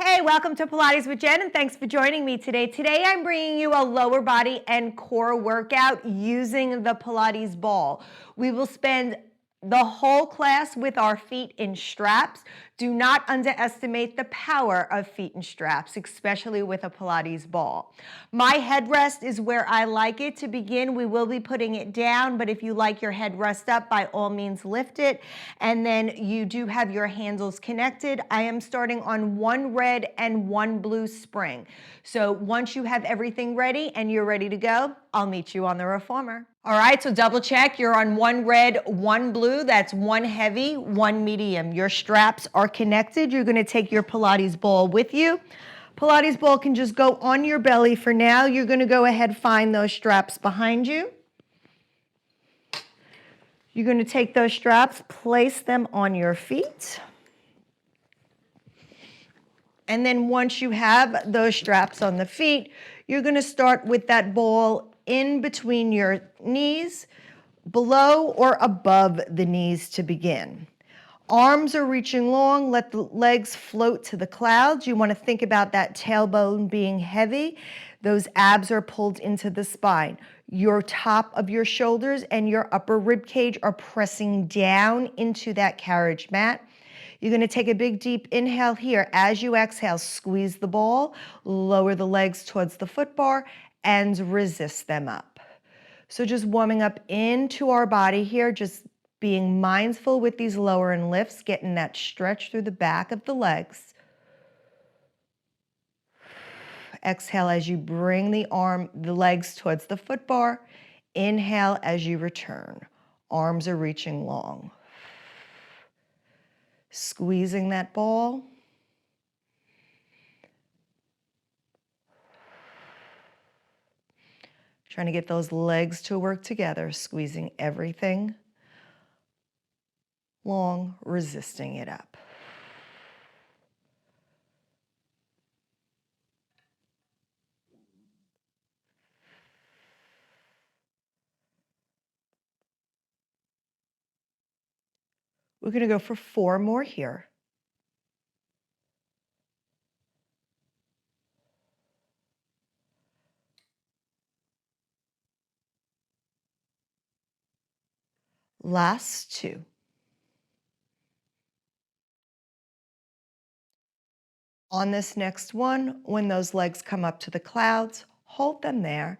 Hey, welcome to Pilates with Jen, and thanks for joining me today. Today I'm bringing you a lower body and core workout using the Pilates ball. We will spend the whole class with our feet in straps. Do not underestimate the power of feet in straps, especially with a Pilates ball. My headrest is where I like it. To begin, we will be putting it down, but if you like your headrest up, by all means lift it. And then you do have your handles connected. I am starting on one red and one blue spring. So once you have everything ready and you're ready to go, I'll meet you on the reformer. All right, so double check. You're on one red, one blue. That's one heavy, one medium. Your straps are connected. You're going to take your Pilates ball with you. Pilates ball can just go on your belly for now. You're going to go ahead, find those straps behind you. You're going to take those straps, place them on your feet. And then once you have those straps on the feet, you're going to start with that ball in between your knees, below or above the knees to begin. Arms are reaching long. Let the legs float to the clouds. You want to think about that tailbone being heavy. Those abs are pulled into the spine. Your top of your shoulders and your upper rib cage are pressing down into that carriage mat. You're going to take a big deep inhale here. As you exhale, squeeze the ball, lower the legs towards the foot bar, and resist them up. So just warming up into our body here, just being mindful with these lower and lifts, getting that stretch through the back of the legs. Exhale as you bring the legs towards the foot bar. Inhale as you return. Arms are reaching long. Squeezing that ball. Trying to get those legs to work together, squeezing everything long, resisting it up. We're going to go for 4 more here. Last 2. On this next one, when those legs come up to the clouds, hold them there.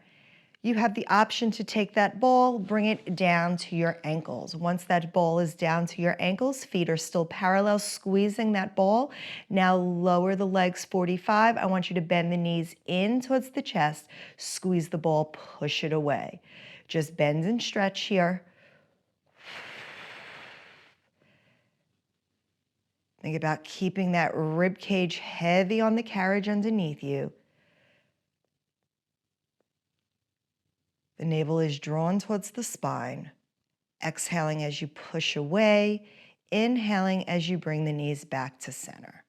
You have the option to take that ball, bring it down to your ankles. Once that ball is down to your ankles, feet are still parallel, squeezing that ball. Now lower the legs 45. I want you to bend the knees in towards the chest, squeeze the ball, push it away. Just bend and stretch here. Think about keeping that rib cage heavy on the carriage underneath you. The navel is drawn towards the spine. Exhaling as you push away. Inhaling as you bring the knees back to center.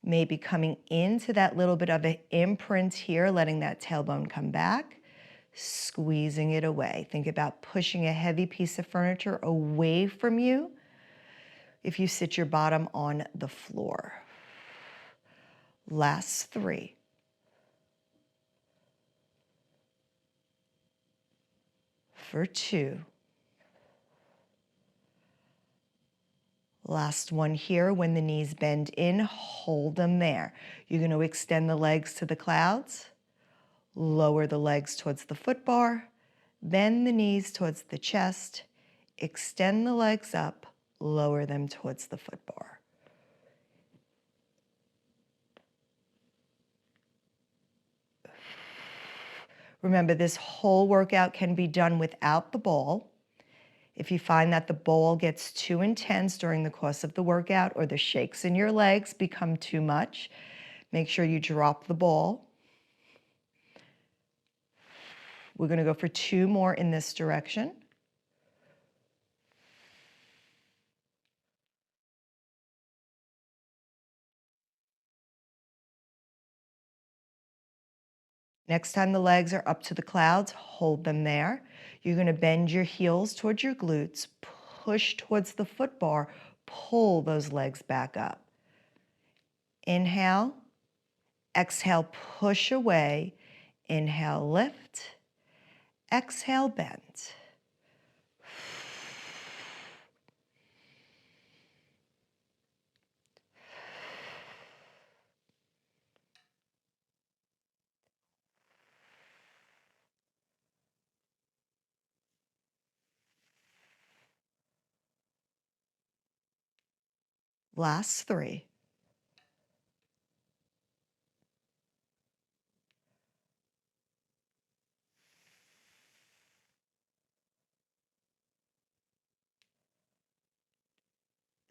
Maybe coming into that little bit of an imprint here, letting that tailbone come back. Squeezing it away. Think about pushing a heavy piece of furniture away from you if you sit your bottom on the floor. Last 3. For 2. Last one here. When the knees bend in, hold them there. You're going to extend the legs to the clouds. Lower the legs towards the foot bar, bend the knees towards the chest, extend the legs up, lower them towards the foot bar. Remember, this whole workout can be done without the ball. If you find that the ball gets too intense during the course of the workout or the shakes in your legs become too much, make sure you drop the ball. We're going to go for 2 more in this direction. Next time the legs are up to the clouds, hold them there. You're going to bend your heels towards your glutes, push towards the foot bar, pull those legs back up. Inhale, exhale, push away. Inhale, lift. Exhale, bend. Last 3.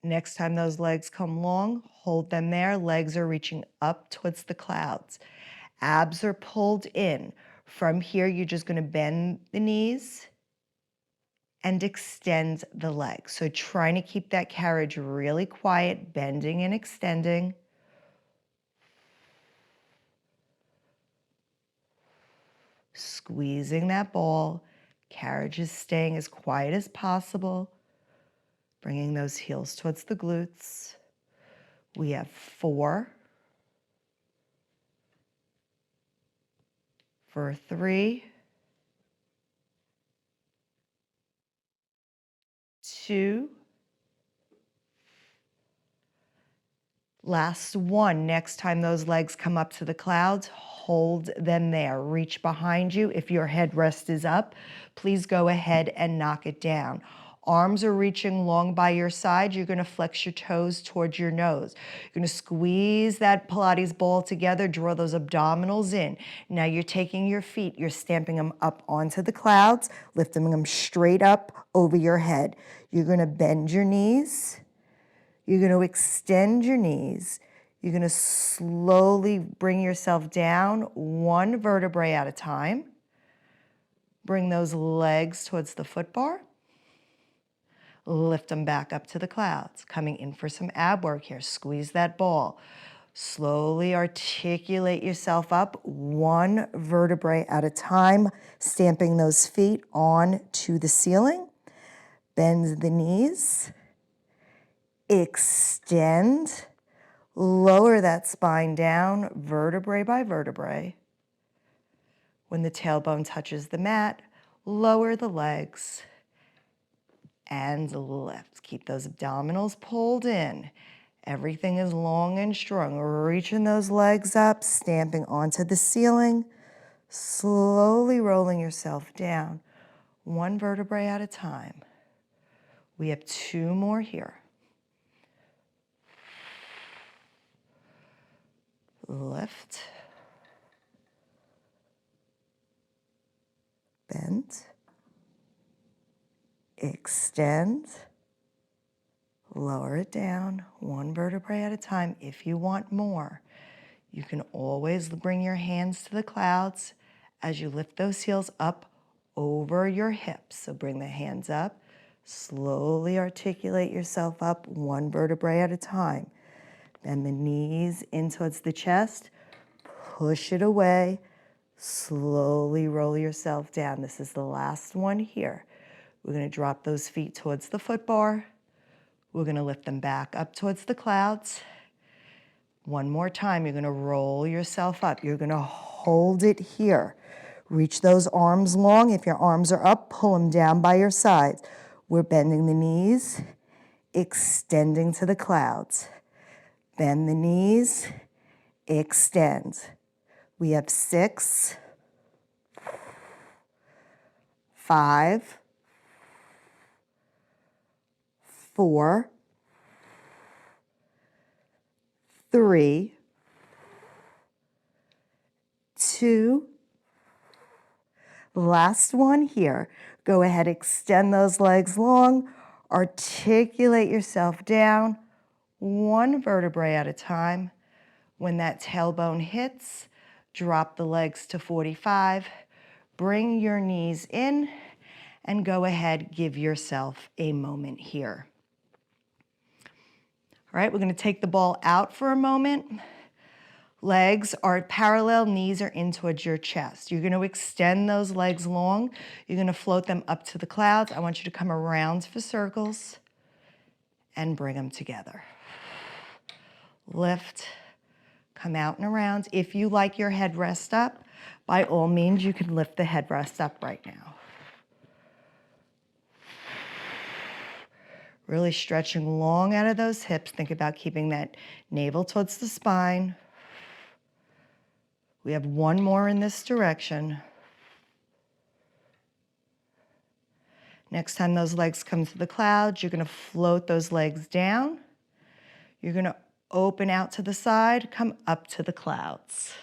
Next time those legs come long, hold them there. Legs are reaching up towards the clouds. Abs are pulled in. From here, you're just going to bend the knees and extend the legs. So trying to keep that carriage really quiet, bending and extending. Squeezing that ball. Carriage is staying as quiet as possible. Bringing those heels towards the glutes. We have 4. For 3. 2. Last 1. Next time those legs come up to the clouds, hold them there. Reach behind you. If your headrest is up, please go ahead and knock it down. Arms are reaching long by your side. You're going to flex your toes towards your nose. You're going to squeeze that Pilates ball together, draw those abdominals in. Now you're taking your feet, you're stamping them up onto the clouds, lifting them straight up over your head. You're going to bend your knees. You're going to extend your knees. You're going to slowly bring yourself down 1 vertebrae at a time. Bring those legs towards the foot bar. Lift them back up to the clouds. Coming in for some ab work here. Squeeze that ball. Slowly articulate yourself up 1 vertebrae at a time, stamping those feet on to the ceiling. Bend the knees. Extend. Lower that spine down, vertebrae by vertebrae. When the tailbone touches the mat, lower the legs and lift. Keep those abdominals pulled in. Everything is long and strong. Reaching those legs up, stamping onto the ceiling, slowly rolling yourself down, 1 vertebrae at a time. We have 2 more here. Lift. Bend. Extend. Lower it down, 1 vertebrae at a time. If you want more, you can always bring your hands to the clouds as you lift those heels up over your hips. So bring the hands up, slowly articulate yourself up 1 vertebrae at a time. Bend the knees in towards the chest, push it away, slowly roll yourself down. This is the last one here. We're going to drop those feet towards the foot bar. We're going to lift them back up towards the clouds. 1 more time, you're going to roll yourself up. You're going to hold it here. Reach those arms long. If your arms are up, pull them down by your sides. We're bending the knees, extending to the clouds. Bend the knees, extend. We have 6, 5, 4, 3, 2, last one here. Go ahead, extend those legs long, articulate yourself down, 1 vertebrae at a time. When that tailbone hits, drop the legs to 45, bring your knees in, and go ahead, give yourself a moment here. All right, we're going to take the ball out for a moment. Legs are parallel, knees are in towards your chest. You're gonna extend those legs long. You're gonna float them up to the clouds. I want you to come around for circles and bring them together. Lift, come out and around. If you like your headrest up, by all means, you can lift the headrest up right now. Really stretching long out of those hips. Think about keeping that navel towards the spine. We have one more in this direction. Next time those legs come to the clouds, you're gonna float those legs down. You're gonna open out to the side, come up to the clouds.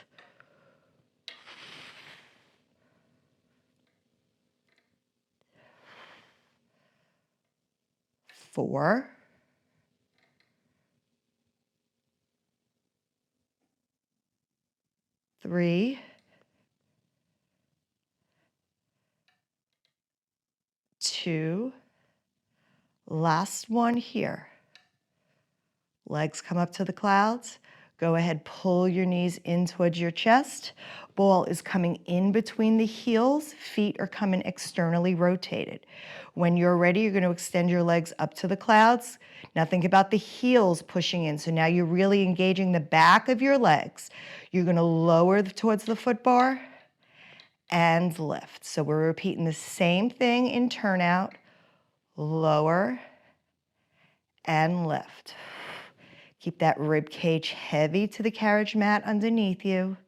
Four. Three. Two. Last one here. Legs come up to the clouds. Go ahead, pull your knees in towards your chest. Ball is coming in between the heels. Feet are coming externally rotated. When you're ready, you're going to extend your legs up to the clouds. Now think about the heels pushing in. So now you're really engaging the back of your legs. You're going to lower towards the foot bar and lift. So we're repeating the same thing in turnout. Lower and lift. Keep that rib cage heavy to the carriage mat underneath you.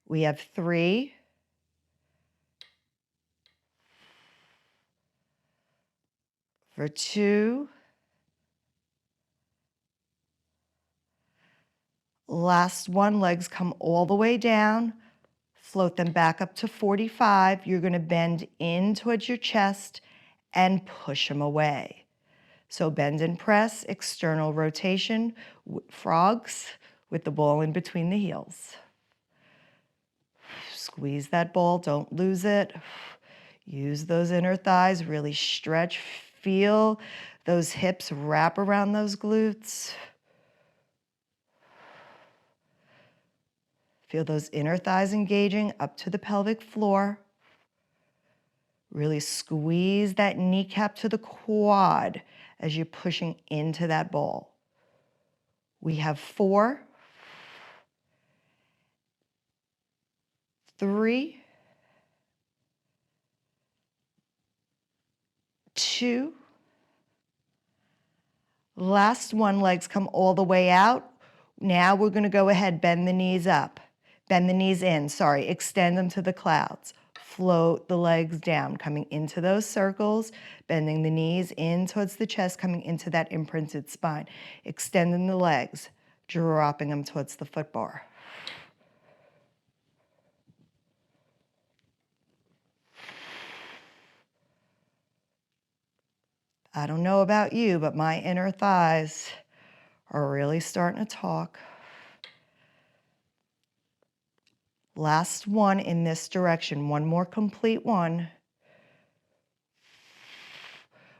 We have 3. For 2. Last one, legs come all the way down. Float them back up to 45. You're going to bend in towards your chest and push them away. So bend and press, external rotation, frogs with the ball in between the heels. Squeeze that ball, don't lose it. Use those inner thighs, really stretch, feel those hips wrap around those glutes. Feel those inner thighs engaging up to the pelvic floor. Really squeeze that kneecap to the quad as you're pushing into that ball. We have 4, 3, 2. Last one, legs come all the way out. Now we're going to go ahead, bend the knees up. Bend the knees in, extend them to the clouds. Float the legs down, coming into those circles, bending the knees in towards the chest, coming into that imprinted spine. Extending the legs, dropping them towards the foot bar. I don't know about you, but my inner thighs are really starting to talk. Last one in this direction, one more complete one.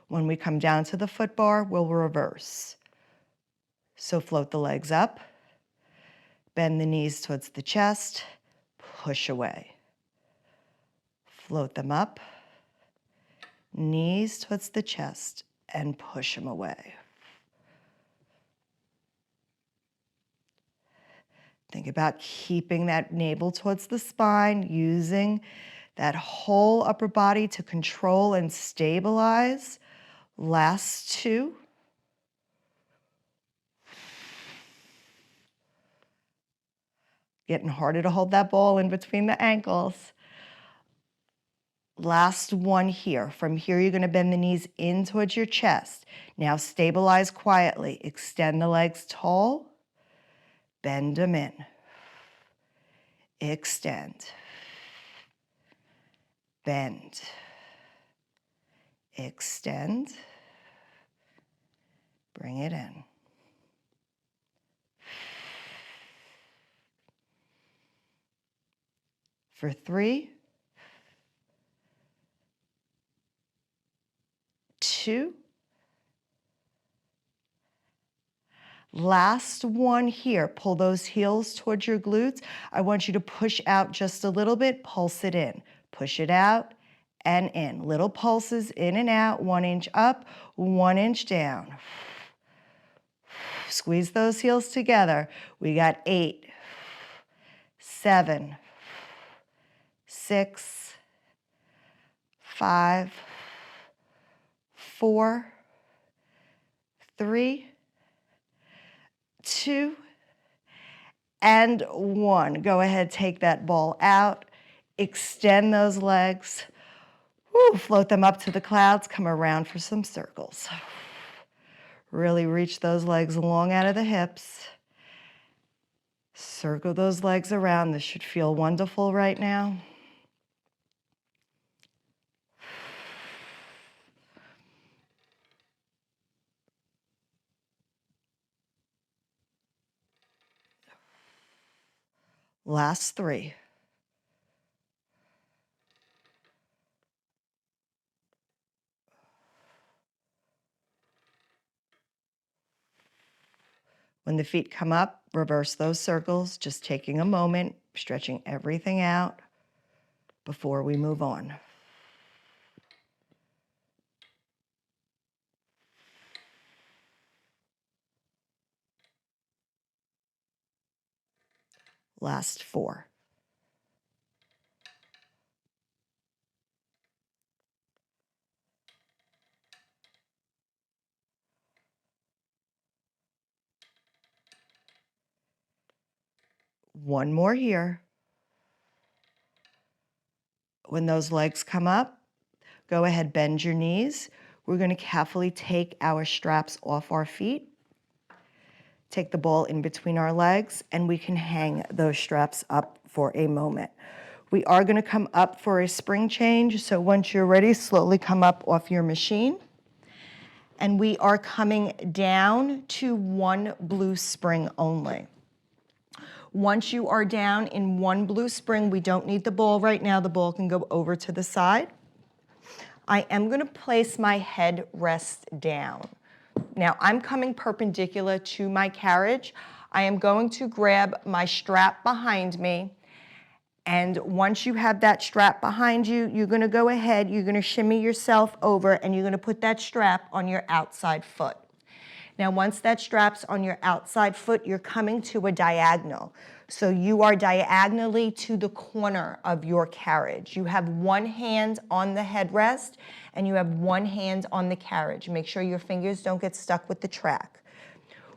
When we come down to the foot bar, we'll reverse. So float the legs up, bend the knees towards the chest, push away. Float them up, knees towards the chest, and push them away. Think about keeping that navel towards the spine, using that whole upper body to control and stabilize. Last 2. Getting harder to hold that ball in between the ankles. Last one here. From here, you're going to bend the knees in towards your chest. Now stabilize quietly. Extend the legs tall. Bend them in. Extend. Bend. Extend. Bring it in. For 3, 2. Last one here. Pull those heels towards your glutes. I want you to push out just a little bit, pulse it in. Push it out and in. Little pulses in and out, 1 inch up, 1 inch down. Squeeze those heels together. We got 8, 7, 6, 5, 4, 3, 2, and 1. Go ahead, take that ball out, extend those legs, float them up to the clouds, come around for some circles. Really reach those legs long out of the hips. Circle those legs around. This should feel wonderful right now. Last 3. When the feet come up, reverse those circles, just taking a moment, stretching everything out before we move on. Last 4. One more here. When those legs come up, go ahead, bend your knees. We're going to carefully take our straps off our feet. Take the ball in between our legs, and we can hang those straps up for a moment. We are going to come up for a spring change, so once you're ready, slowly come up off your machine. And we are coming down to 1 blue spring only. Once you are down in 1 blue spring, we don't need the ball right now. The ball can go over to the side. I am going to place my head rest down. Now, I'm coming perpendicular to my carriage. I am going to grab my strap behind me. And once you have that strap behind you, you're going to go ahead, you're going to shimmy yourself over, and you're going to put that strap on your outside foot. Now, once that strap's on your outside foot, you're coming to a diagonal. So you are diagonally to the corner of your carriage. You have one hand on the headrest, and you have one hand on the carriage. Make sure your fingers don't get stuck with the track.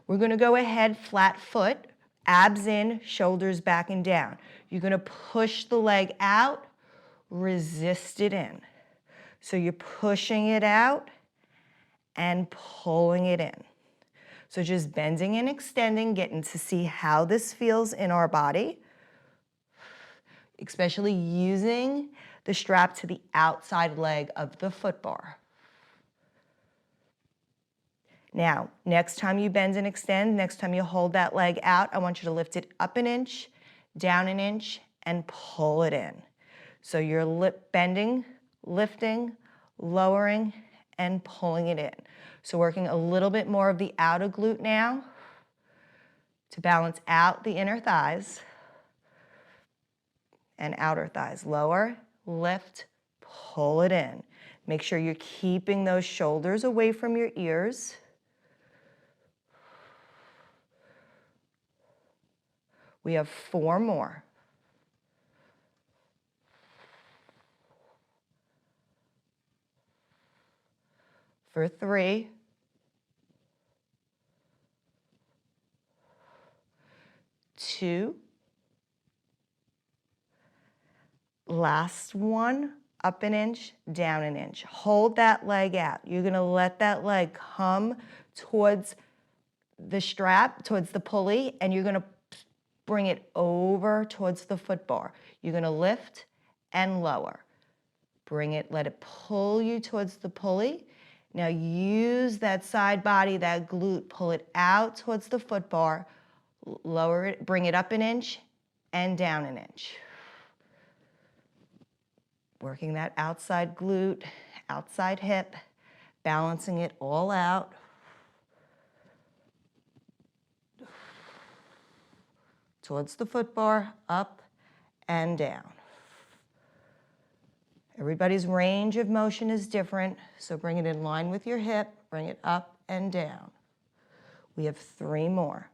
We're going to go ahead, flat foot, abs in, shoulders back and down. You're going to push the leg out, resist it in. So you're pushing it out and pulling it in. So just bending and extending, getting to see how this feels in our body, especially using the strap to the outside leg of the foot bar. Now, next time you bend and extend, next time you hold that leg out, I want you to lift it up an inch, down an inch, and pull it in. So you're bending, lifting, lowering, and pulling it in. So working a little bit more of the outer glute now to balance out the inner thighs and outer thighs. Lower, lift, pull it in. Make sure you're keeping those shoulders away from your ears. We have 4 more. For 3. 2. Last one, up an inch, down an inch. Hold that leg out. You're going to let that leg come towards the strap, towards the pulley, and you're going to bring it over towards the foot bar. You're going to lift and lower. Bring it, let it pull you towards the pulley. Now use that side body, that glute, pull it out towards the foot bar, lower it, bring it up an inch and down an inch. Working that outside glute, outside hip, balancing it all out. Towards the foot bar, up and down. Everybody's range of motion is different, so bring it in line with your hip, bring it up and down. We have 3 more.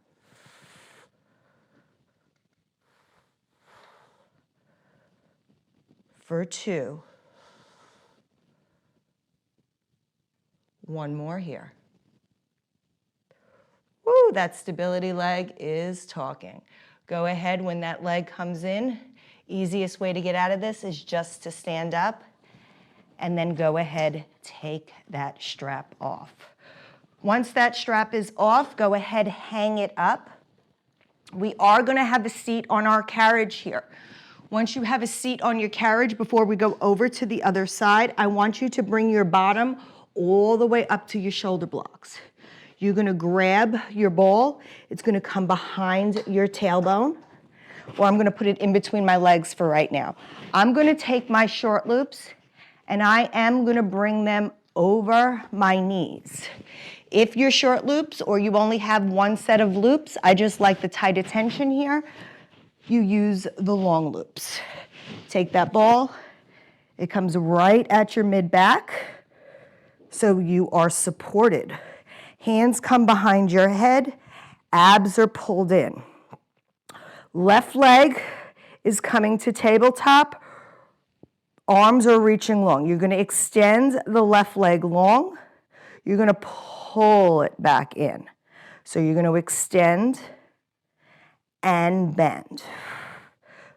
For 2. 1 more here. Woo, that stability leg is talking. Go ahead when that leg comes in. Easiest way to get out of this is just to stand up and then go ahead, take that strap off. Once that strap is off, go ahead, hang it up. We are gonna have a seat on our carriage here. Once you have a seat on your carriage, before we go over to the other side, I want you to bring your bottom all the way up to your shoulder blocks. You're gonna grab your ball. It's gonna come behind your tailbone, or I'm gonna put it in between my legs for right now. I'm gonna take my short loops and I am gonna bring them over my knees. If you're short loops or you only have 1 set of loops, I just like the tight attention here, you use the long loops. Take that ball, it comes right at your mid-back, so you are supported. Hands come behind your head, abs are pulled in. Left leg is coming to tabletop, arms are reaching long. You're gonna extend the left leg long, you're gonna pull it back in. So you're gonna extend and bend.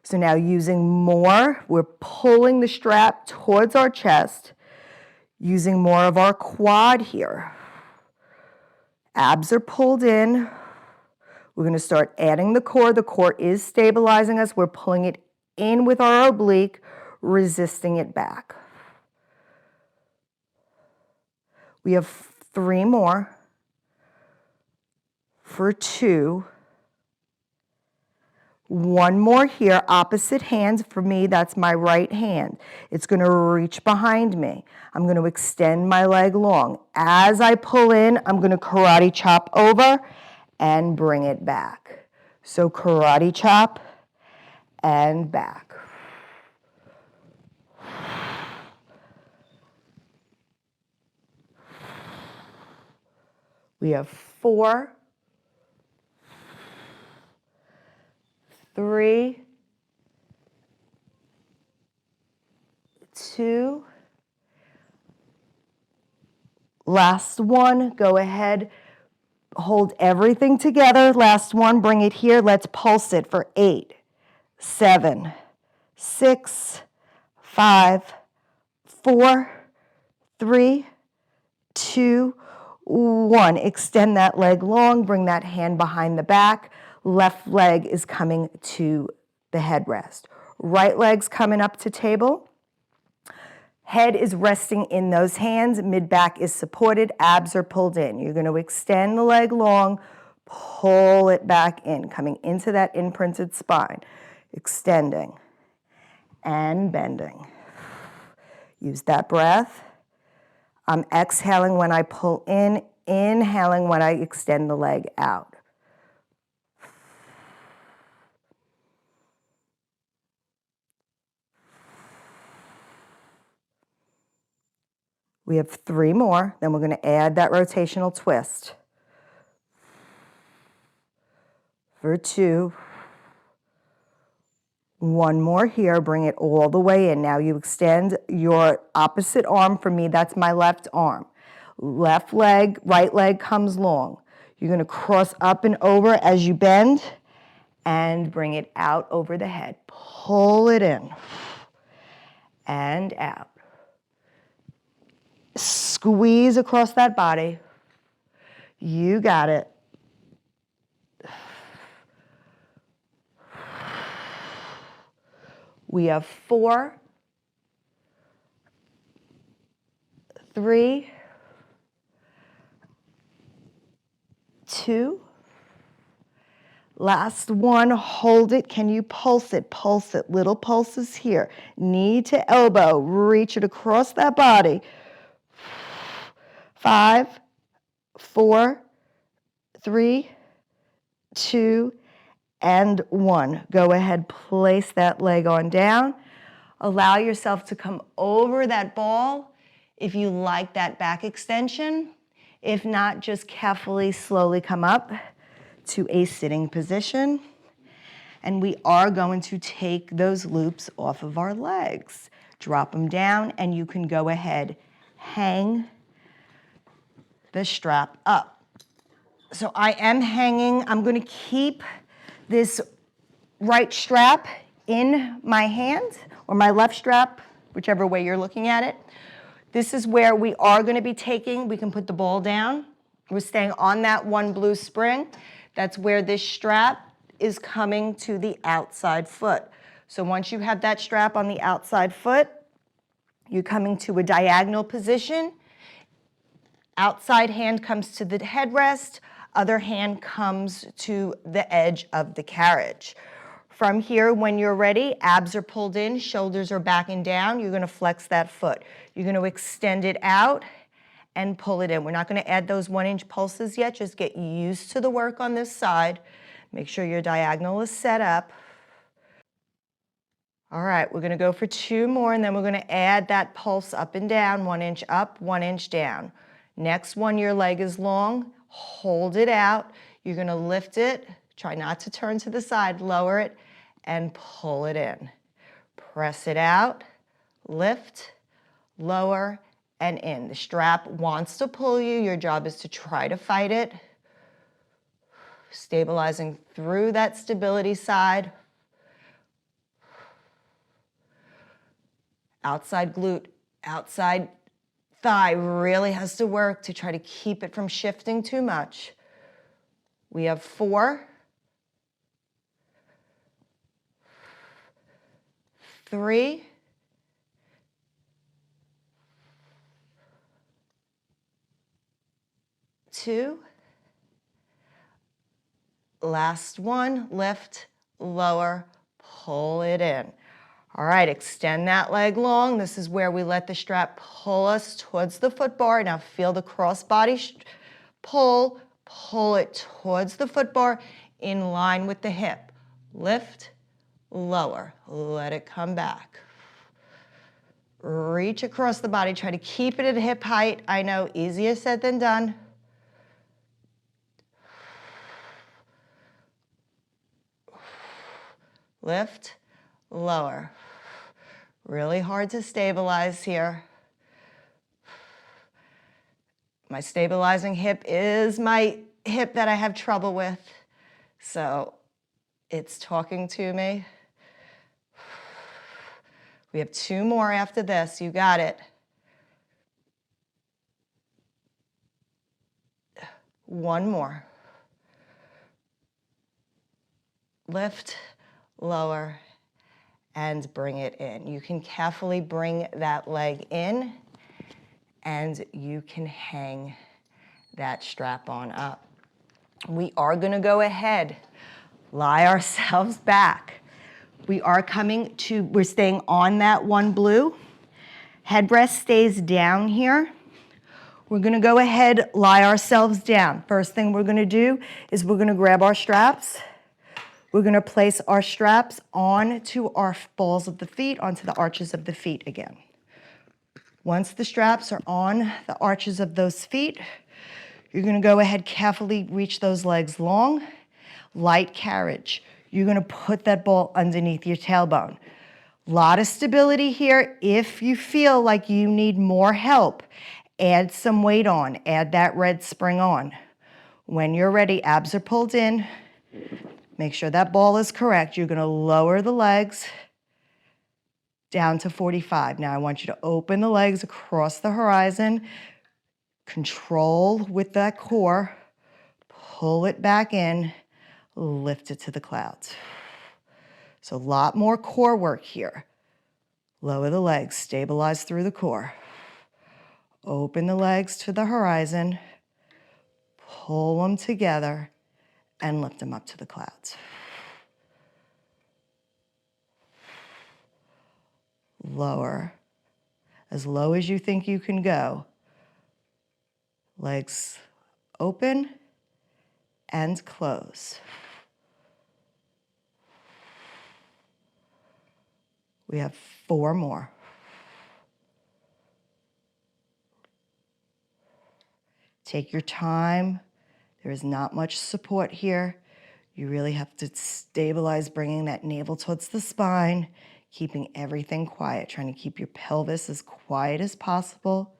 So now using more, we're pulling the strap towards our chest, using more of our quad here. Abs are pulled in. We're gonna start adding the core. The core is stabilizing us. We're pulling it in with our oblique, resisting it back. We have 3 more. For 2. 1 more here, opposite hands. For me, that's my right hand. It's gonna reach behind me. I'm gonna extend my leg long. As I pull in, I'm gonna karate chop over and bring it back. So karate chop and back. We have 4, 3, 2, last one. Go ahead, hold everything together. Last one, bring it here. Let's pulse it for 8, 7, 6, 5, 4, 3, 2, 1. Extend that leg long, bring that hand behind the back. Left leg is coming to the headrest. Right leg's coming up to table. Head is resting in those hands. Mid-back is supported. Abs are pulled in. You're going to extend the leg long, pull it back in, coming into that imprinted spine. Extending and bending. Use that breath. I'm exhaling when I pull in, inhaling when I extend the leg out. We have 3 more, then we're going to add that rotational twist. For 2. 1 more here, bring it all the way in. Now you extend your opposite arm. For me, that's my left arm. Left leg, right leg comes long. You're going to cross up and over as you bend and bring it out over the head. Pull it in and out. Squeeze across that body. You got it. We have 4, 3, 2. Last one, hold it. Can you pulse it? Pulse it. Little pulses here. Knee to elbow. Reach it across that body. 5, 4, 3, 2, and 1. Go ahead, place that leg on down. Allow yourself to come over that ball if you like that back extension. If not, just carefully, slowly come up to a sitting position. And we are going to take those loops off of our legs. Drop them down, and you can go ahead, hang the strap up. So I am hanging. I'm going to keep this right strap in my hand, or my left strap, whichever way you're looking at it. This is where we are going to be taking, we can put the ball down. We're staying on that one blue spring. That's where this strap is coming to the outside foot. So once you have that strap on the outside foot, you're coming to a diagonal position. Outside hand comes to the headrest, other hand comes to the edge of the carriage. From here, when you're ready, abs are pulled in, shoulders are back and down. You're going to flex that foot. You're going to extend it out and pull it in. We're not going to add those 1-inch pulses yet. Just get used to the work on this side. Make sure your diagonal is set up. All right, we're going to go for 2 more, and then we're going to add that pulse up and down, 1 inch up, 1 inch down. Next one, your leg is long. Hold it out. You're going to lift it. Try not to turn to the side. Lower it and pull it in. Press it out, lift, lower, and in. The strap wants to pull you. Your job is to try to fight it. Stabilizing through that stability side. Outside glute, outside thigh really has to work to try to keep it from shifting too much. We have 4, 3, 2, last one, lift, lower, pull it in. All right, extend that leg long. This is where we let the strap pull us towards the foot bar. Now feel the crossbody pull it towards the foot bar in line with the hip. Lift, lower, let it come back. Reach across the body, try to keep it at hip height. I know, easier said than done. Lift, lower. Really hard to stabilize here. My stabilizing hip is my hip that I have trouble with, so it's talking to me. We have 2 more after this. You got it. 1 more. Lift, lower, and bring it in. You can carefully bring that leg in, and you can hang that strap on up. We are going to go ahead, lie ourselves back. We're staying on that one blue. Headrest stays down here. We're going to go ahead, lie ourselves down. First thing we're going to do is we're going to grab our straps. We're going to place our straps onto our balls of the feet, onto the arches of the feet again. Once the straps are on the arches of those feet, you're going to go ahead, carefully reach those legs long, light carriage. You're going to put that ball underneath your tailbone. A lot of stability here. If you feel like you need more help, add some weight on, add that red spring on. When you're ready, abs are pulled in. Make sure that ball is correct. You're going to lower the legs down to 45. Now I want you to open the legs across the horizon. Control with that core. Pull it back in. Lift it to the clouds. So a lot more core work here. Lower the legs. Stabilize through the core. Open the legs to the horizon. Pull them together. And lift them up to the clouds. Lower, as low as you think you can go. Legs open and close. We have 4 more. Take your time. There is not much support here. You really have to stabilize, bringing that navel towards the spine, keeping everything quiet, trying to keep your pelvis as quiet as possible.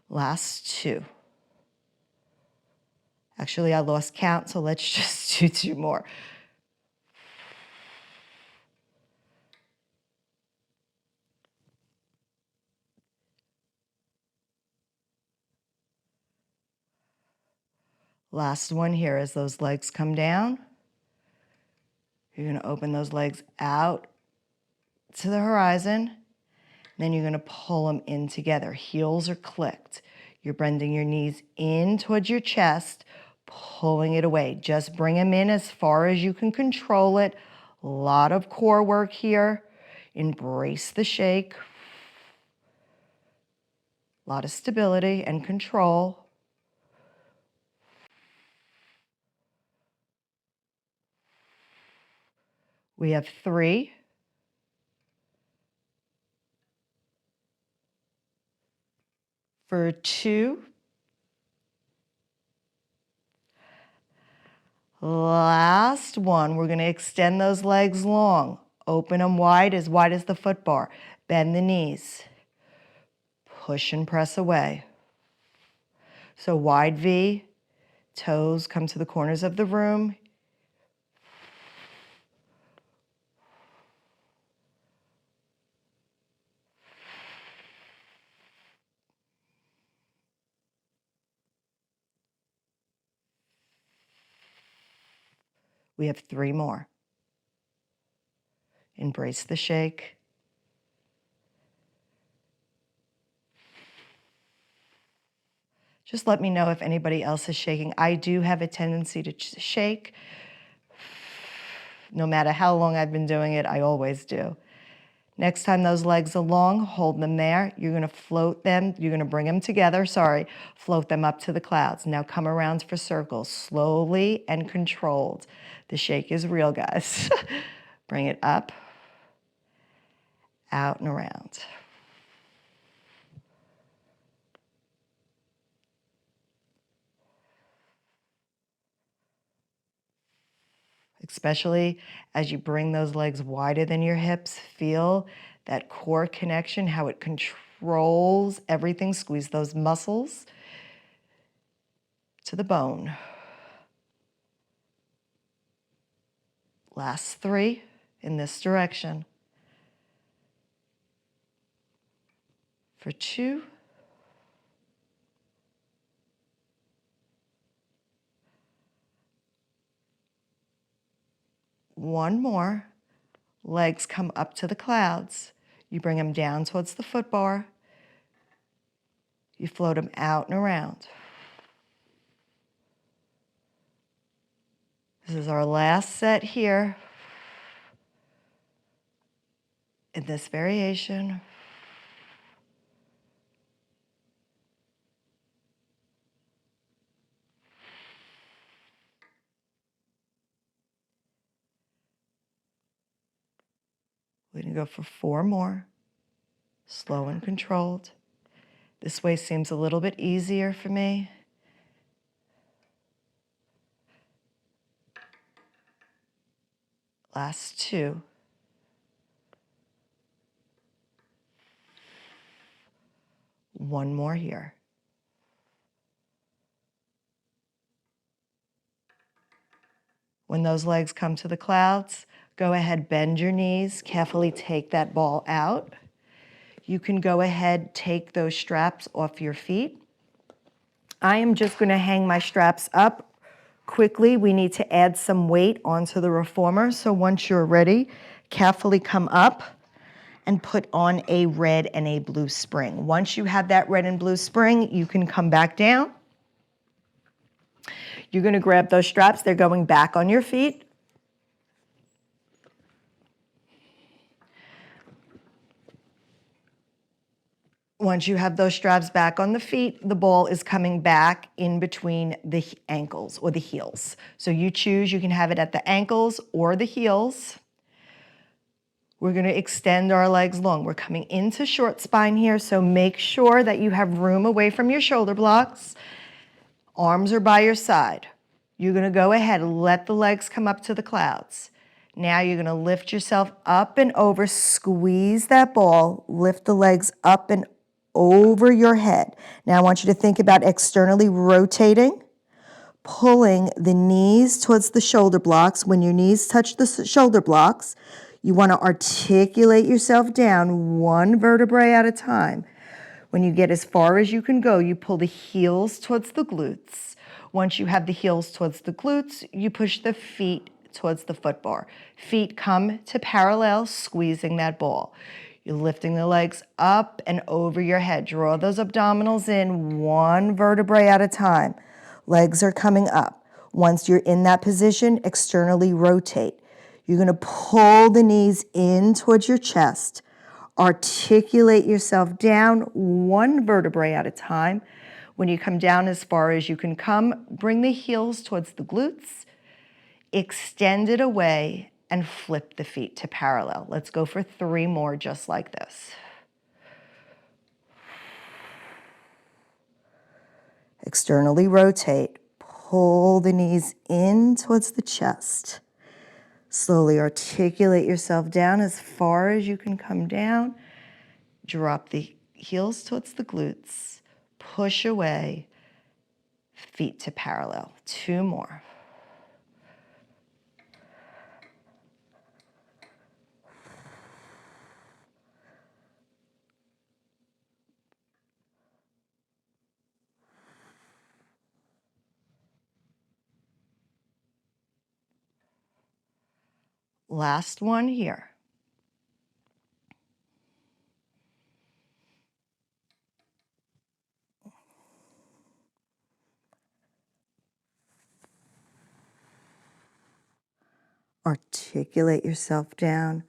Last 2. Actually, I lost count, so let's just do 2 more. Last one here as those legs come down. You're going to open those legs out to the horizon. Then you're going to pull them in together. Heels are clicked. You're bending your knees in towards your chest, pulling it away. Just bring them in as far as you can control it. A lot of core work here. Embrace the shake. A lot of stability and control. We have 3. For 2. Last one. We're going to extend those legs long. Open them wide as the foot bar. Bend the knees. Push and press away. So wide V. Toes come to the corners of the room. We have 3 more. Embrace the shake. Just let me know if anybody else is shaking. I do have a tendency to shake. No matter how long I've been doing it, I always do. Next time those legs are long, hold them there. You're going to float them. You're going to bring them together, float them up to the clouds. Now come around for circles, slowly and controlled. The shake is real, guys. Bring it up, out and around. Especially as you bring those legs wider than your hips, feel that core connection, how it controls everything. Squeeze those muscles to the bone. Last 3 in this direction. For 2. One more. Legs come up to the clouds. You bring them down towards the foot bar. You float them out and around. This is our last set here in this variation. We're going to go for 4 more, slow and controlled. This way seems a little bit easier for me. Last 2. One more here. When those legs come to the clouds, go ahead, bend your knees, carefully take that ball out. You can go ahead, take those straps off your feet. I am just going to hang my straps up quickly. We need to add some weight onto the reformer. So once you're ready, carefully come up and put on a red and a blue spring. Once you have that red and blue spring, you can come back down. You're going to grab those straps. They're going back on your feet. Once you have those straps back on the feet, the ball is coming back in between the ankles or the heels. So you choose, you can have it at the ankles or the heels. We're going to extend our legs long. We're coming into short spine here, so make sure that you have room away from your shoulder blocks. Arms are by your side. You're going to go ahead and let the legs come up to the clouds. Now you're going to lift yourself up and over, squeeze that ball, lift the legs up and over your head. Now I want you to think about externally rotating, pulling the knees towards the shoulder blocks. When your knees touch the shoulder blocks, you want to articulate yourself down one vertebrae at a time. When you get as far as you can go, you pull the heels towards the glutes. Once you have the heels towards the glutes, you push the feet towards the foot bar. Feet come to parallel, squeezing that ball. You're lifting the legs up and over your head. Draw those abdominals in one vertebrae at a time. Legs are coming up. Once you're in that position, externally rotate. You're going to pull the knees in towards your chest. Articulate yourself down one vertebrae at a time. When you come down as far as you can come, bring the heels towards the glutes, extend it away, and flip the feet to parallel. Let's go for 3 more just like this. Externally rotate, pull the knees in towards the chest. Slowly articulate yourself down as far as you can come down. Drop the heels towards the glutes, push away, feet to parallel. 2 more. Last one here. Articulate yourself down,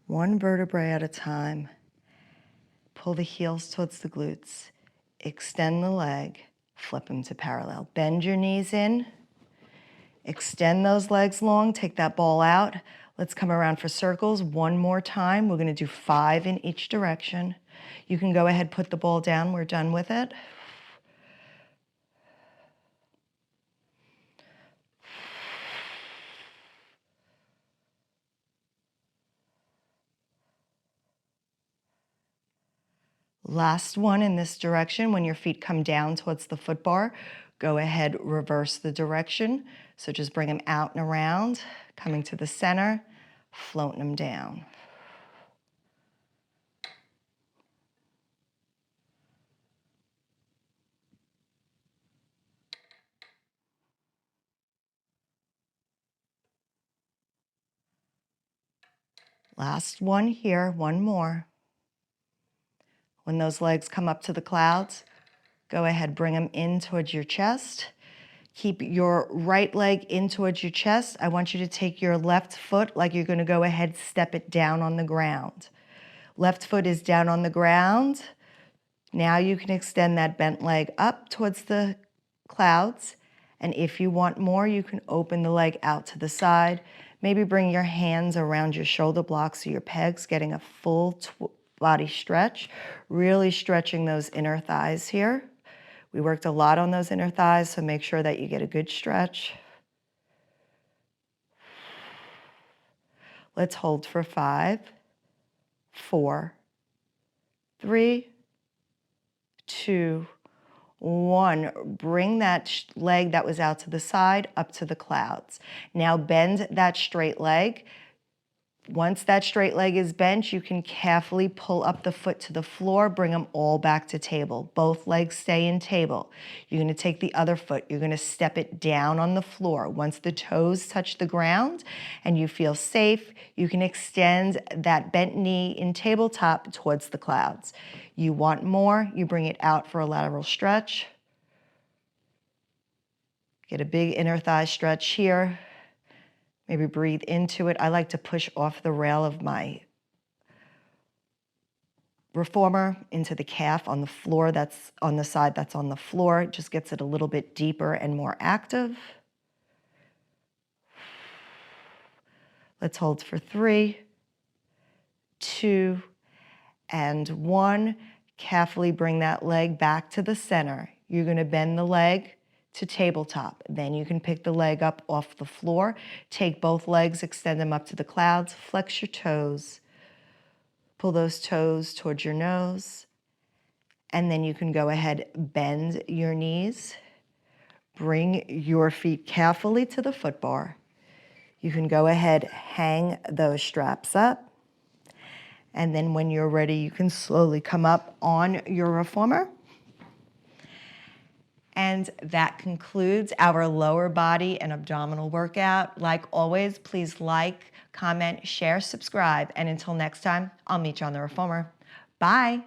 one vertebrae at a time. Pull the heels towards the glutes. Extend the leg, flip them to parallel. Bend your knees in. Extend those legs long, take that ball out. Let's come around for circles 1 more time. We're going to do 5 in each direction. You can go ahead, put the ball down. We're done with it. Last one in this direction. When your feet come down towards the foot bar, go ahead, reverse the direction. So just bring them out and around, coming to the center, floating them down. Last one here, 1 more. When those legs come up to the clouds, go ahead, bring them in towards your chest. Keep your right leg in towards your chest. I want you to take your left foot like you're going to go ahead, step it down on the ground. Left foot is down on the ground. Now you can extend that bent leg up towards the clouds. And if you want more, you can open the leg out to the side. Maybe bring your hands around your shoulder blocks or your pegs, getting a full body stretch, really stretching those inner thighs here. We worked a lot on those inner thighs, so make sure that you get a good stretch. Let's hold for 5, 4, 3, 2, 1. Bring that leg that was out to the side up to the clouds. Now bend that straight leg. Once that straight leg is bent, you can carefully pull up the foot to the floor, bring them all back to table. Both legs stay in table. You're going to take the other foot. You're going to step it down on the floor. Once the toes touch the ground and you feel safe, you can extend that bent knee in tabletop towards the clouds. You want more, you bring it out for a lateral stretch. Get a big inner thigh stretch here. Maybe breathe into it. I like to push off the rail of my reformer into the calf on the floor, that's on the side that's on the floor. It just gets it a little bit deeper and more active. Let's hold for 3, 2, and 1. Carefully bring that leg back to the center. You're going to bend the leg to tabletop. Then you can pick the leg up off the floor. Take both legs, extend them up to the clouds, flex your toes. Pull those toes towards your nose. And then you can go ahead, bend your knees. Bring your feet carefully to the foot bar. You can go ahead, hang those straps up. And then when you're ready, you can slowly come up on your reformer. And that concludes our lower body and abdominal workout. Like always, please like, comment, share, subscribe. And until next time, I'll meet you on the reformer. Bye.